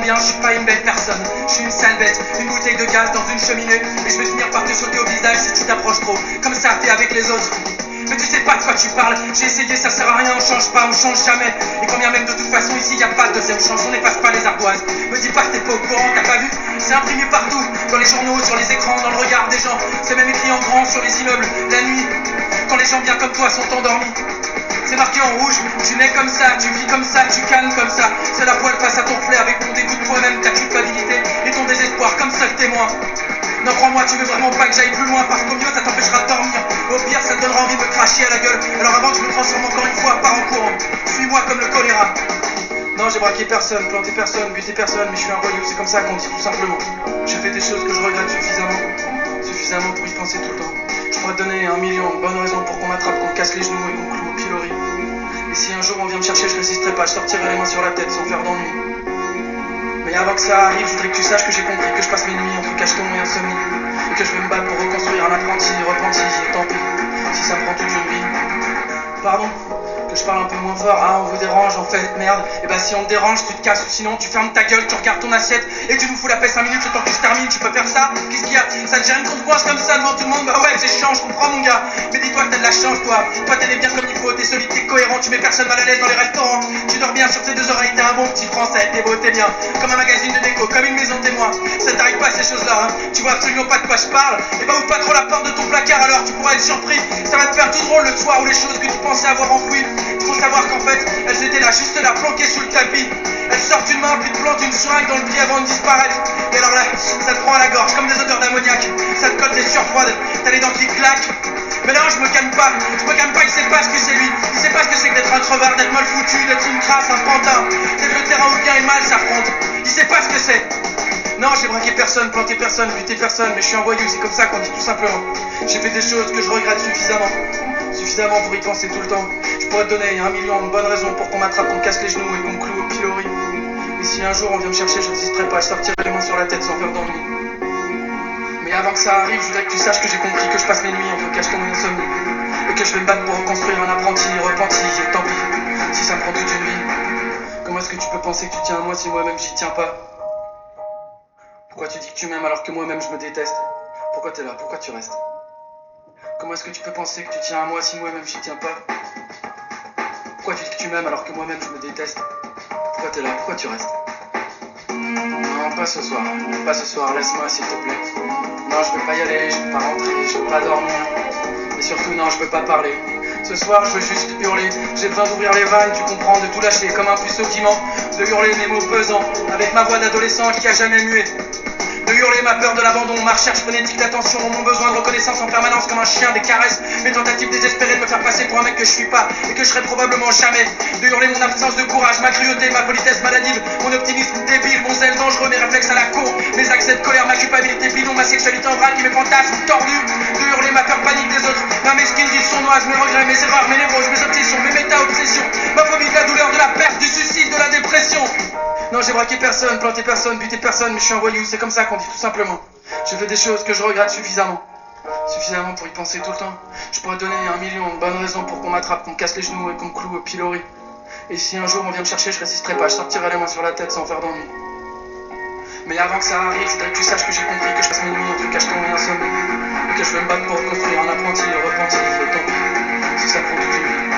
bien, je suis pas une belle personne. Je suis une sale bête, une bouteille de gaz dans une cheminée. Et je vais finir par te sauter au visage si tu t'approches trop, comme ça fait avec les autres. Mais tu sais pas de quoi tu parles, j'ai essayé, ça sert à rien, on change pas, on change jamais. Et quand bien même de toute façon ici y a pas de deuxième chance, on n'efface pas les ardoises. Me dis pas que t'es pas au courant, t'as pas vu, c'est imprimé partout, dans les journaux, sur les écrans, dans le regard des gens. C'est même écrit en grand sur les immeubles, la nuit, quand les gens bien comme toi sont endormis. C'est marqué en rouge, tu nais comme ça, tu vis comme ça, tu cannes comme ça. C'est la poêle face à ton reflet avec ton dégoût de toi-même, ta culpabilité et ton désespoir comme seul témoin. Non, crois-moi, tu veux vraiment pas que j'aille plus loin parce qu'au mieux ça t'empêchera de dormir. Au pire, ça te donnera envie de me cracher à la gueule. Alors avant que je me transforme encore une fois, pars en courant. Suis-moi comme le choléra. Non, j'ai braqué personne, planté personne, buté personne, mais je suis un voyou, c'est comme ça qu'on dit tout simplement. J'ai fait des choses que je regrette suffisamment pour y penser tout le temps. Je pourrais te donner 1 million de bonnes raisons pour qu'on m'attrape, qu'on me casse les genoux et qu'on me cloue au pilori. Et si un jour on vient me chercher, je résisterai pas, je sortirai les mains sur la tête sans faire d'ennui. Mais avant que ça arrive, je voudrais que tu saches que j'ai compris que je passe mes nuits entre cachetons et insomnie. Et que je vais me battre pour reconstruire un apprenti repenti, et tant pis, si ça me prend toute une vie. Pardon, que je parle un peu moins fort, hein, on vous dérange en fait, merde. Et bah si on te dérange, tu te casses, ou sinon tu fermes ta gueule, tu regardes ton assiette et tu nous fous la paix 5 minutes le temps que je termine, tu peux faire ça? Qu'est-ce qu'il y a? Ça te gêne qu'on te coince comme ça devant tout le monde? Bah ouais, c'est chiant, je comprends mon gars. Mais dis-toi que t'as de la chance toi, t'es né bien comme il faut, t'es solide, t'es cohérent, tu mets personne mal à l'aise dans les restaurants. Tu dors bien sur tes deux oreilles, t'es un bon petit français, t'es beau, t'es bien. Comme un magazine de déco, comme une maison témoin. Ça t'arrive pas ces choses-là, hein? Tu vois absolument pas de quoi je parle. Et bah ouvre pas trop la porte de ton placard alors, tu pourras être surpris. Ça va te faire tout drôle le soir où les choses que tu pensais avoir enfouies. Il faut savoir qu'en fait, elles étaient là, juste là, planquées sous le tapis. Elles sortent une main, puis te plantent une seringue dans le pied avant de disparaître. Et alors là, ça te prend à la gorge, comme des odeurs d'ammoniac. Ça te colle des sueurs froides, t'as les dents qui claquent. Mais non, je me calme pas, il sait pas ce que c'est lui. Il sait pas ce que c'est que d'être un crevard, d'être mal foutu, d'être une crasse, un pantin. D'être le terrain où le bien et le mal s'affrontent. Il sait pas ce que c'est. Non, j'ai braqué personne, planté personne, buté personne, mais je suis un voyou, c'est comme ça qu'on dit tout simplement. J'ai fait des choses que je regrette suffisamment pour y penser tout le temps. Je pourrais te donner 1 million de bonnes raisons pour qu'on m'attrape, qu'on me casse les genoux et qu'on me cloue au pilori. Et si un jour on vient me chercher, je résisterai pas, je sortirai les mains sur la tête sans faire d'ennui. Mais avant que ça arrive, je voudrais que tu saches que j'ai compris que je passe mes nuits entre cachetons et insomnie. Et que je vais me battre pour reconstruire un apprenti repenti, et tant pis, si ça me prend toute une vie. Comment est-ce que tu peux penser que tu tiens à moi si moi-même j'y tiens pas? Pourquoi tu dis que tu m'aimes alors que moi-même je me déteste? Pourquoi t'es là? Pourquoi tu restes? Comment est-ce que tu peux penser que tu tiens à moi si moi-même j'y tiens pas? Pourquoi tu dis que tu m'aimes alors que moi-même je me déteste? Pourquoi t'es là? Pourquoi tu restes? Non, pas ce soir, laisse-moi s'il te plaît. Non, je veux pas y aller, je veux pas rentrer, je veux pas dormir. Et surtout, non, je veux pas parler. Ce soir, je veux juste hurler. J'ai besoin d'ouvrir les vannes, tu comprends, de tout lâcher comme un puceau qui ment. De hurler mes mots pesants, avec ma voix d'adolescent qui a jamais mué. De hurler ma peur de l'abandon, ma recherche frénétique d'attention, mon besoin de reconnaissance en permanence comme un chien, des caresses, mes tentatives désespérées de me faire passer pour un mec que je suis pas et que je serai probablement jamais. De hurler mon absence de courage, ma cruauté, ma politesse maladive, mon optimisme débile, mon zèle dangereux, mes réflexes à la con, mes accès de colère, ma culpabilité bidon, ma sexualité en vrac et mes fantasmes tordus. De hurler ma peur panique des autres, ma mesquinerie sournoise, mes regrets, mes erreurs, mes névroses, mes obsessions, mes méta-obsessions, ma phobie de la douleur, de la perte, du suicide, de la dépression. Non, j'ai braqué personne, planté personne, buté personne, mais je suis un voyou, c'est comme ça qu'on dit tout simplement. J'ai fait des choses que je regrette suffisamment pour y penser tout le temps. Je pourrais donner 1 million de bonnes raisons pour qu'on m'attrape, qu'on me casse les genoux et qu'on me cloue au pilori. Et si un jour on vient me chercher, je résisterai pas, je sortirai les mains sur la tête sans faire d'ennui. Mais avant que ça arrive, je voudrais que tu saches que j'ai compris que je passe mes nuits entre cachetons et insomnie. Et que je vais me battre pour reconstruire un apprenti repenti, et tant pis, si ça prend toute une vie.